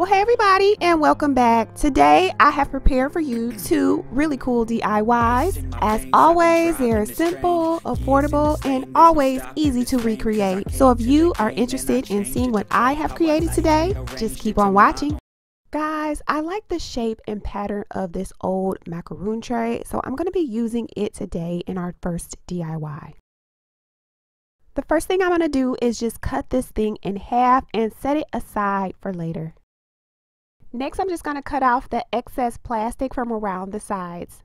Well, hey everybody, and welcome back. Today I have prepared for you two really cool DIYs. As always, they're simple, affordable, and always easy to recreate. So if you are interested in seeing what I have created today, just keep on watching. Guys, I like the shape and pattern of this old macaroon tray, so I'm going to be using it today in our first DIY. The first thing I'm going to do is just cut this thing in half and set it aside for later. Next, I'm just going to cut off the excess plastic from around the sides.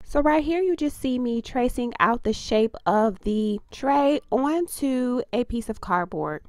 So right here, you just see me tracing out the shape of the tray onto a piece of cardboard.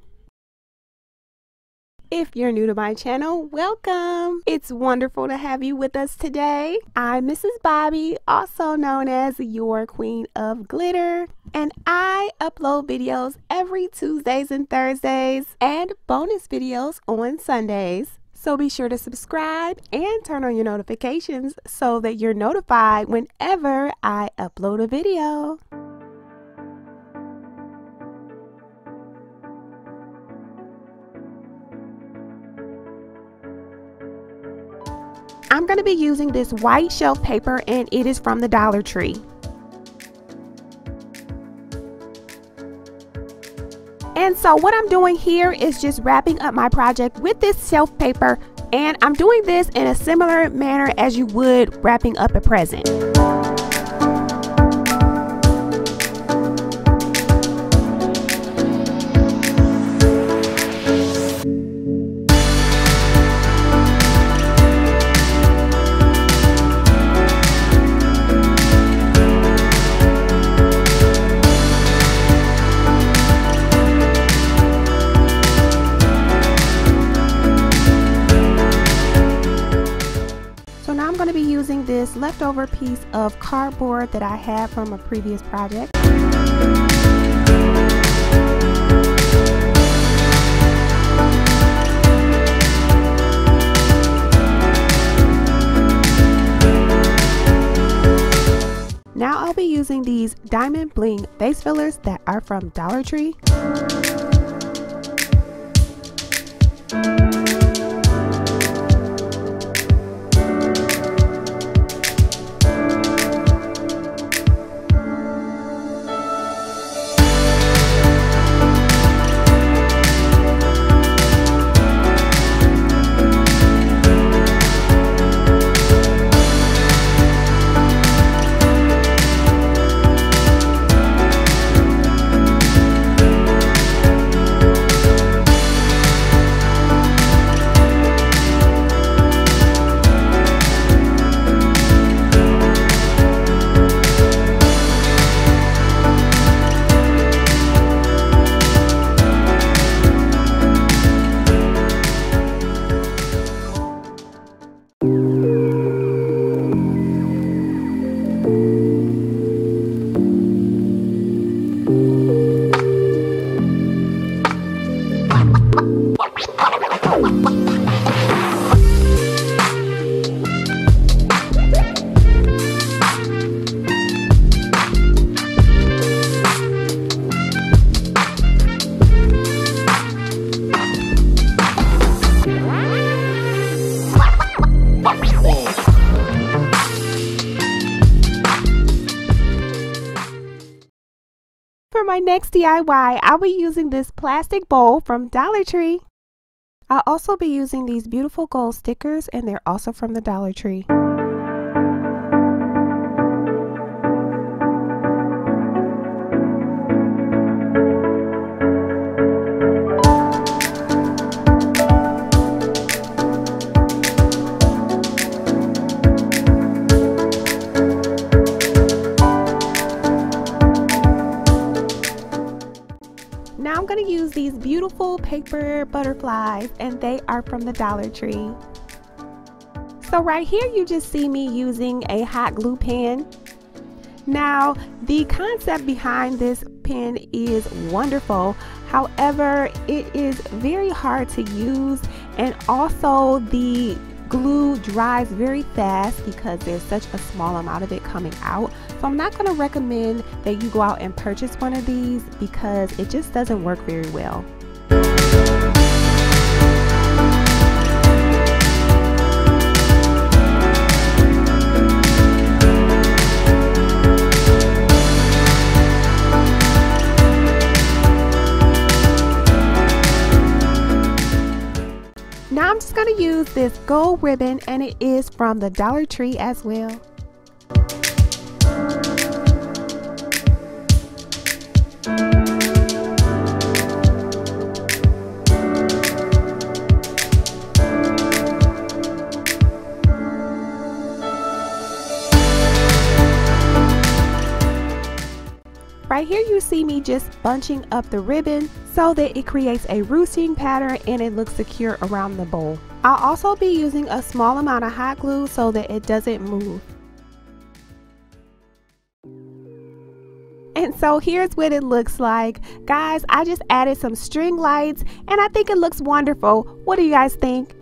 If you're new to my channel, welcome! It's wonderful to have you with us today. I'm Mrs. Bobby, also known as your Queen of Glitter, and I upload videos every Tuesdays and Thursdays and bonus videos on Sundays. So be sure to subscribe and turn on your notifications so that you're notified whenever I upload a video. I'm going to be using this white shelf paper, and it is from the Dollar Tree. And so what I'm doing here is just wrapping up my project with this shelf paper, and I'm doing this in a similar manner as you would wrapping up a present. I'm going to be using this leftover piece of cardboard that I had from a previous project. Now I'll be using these Diamond Bling base fillers that are from Dollar Tree. For my next DIY, I'll be using this plastic bowl from Dollar Tree. I'll also be using these beautiful gold stickers, and they're also from the Dollar Tree. Now I'm going to use these beautiful paper butterflies, and they are from the Dollar Tree. So right here you just see me using a hot glue pen. Now the concept behind this pen is wonderful, however it is very hard to use, and also the glue dries very fast because there's such a small amount of it coming out. So I'm not going to recommend that you go out and purchase one of these because it just doesn't work very well. going to use this gold ribbon, and it is from the Dollar Tree as well. Right here you see me just bunching up the ribbon so that it creates a ruching pattern and it looks secure around the bowl. I'll also be using a small amount of hot glue so that it doesn't move. And so here's what it looks like. Guys, I just added some string lights and I think it looks wonderful. What do you guys think?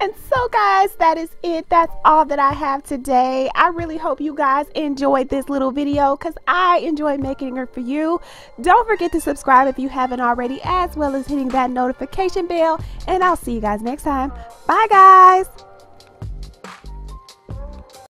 And so guys, that is it. That's all that I have today. I really hope you guys enjoyed this little video because I enjoyed making it for you. Don't forget to subscribe if you haven't already, as well as hitting that notification bell. And I'll see you guys next time. Bye guys.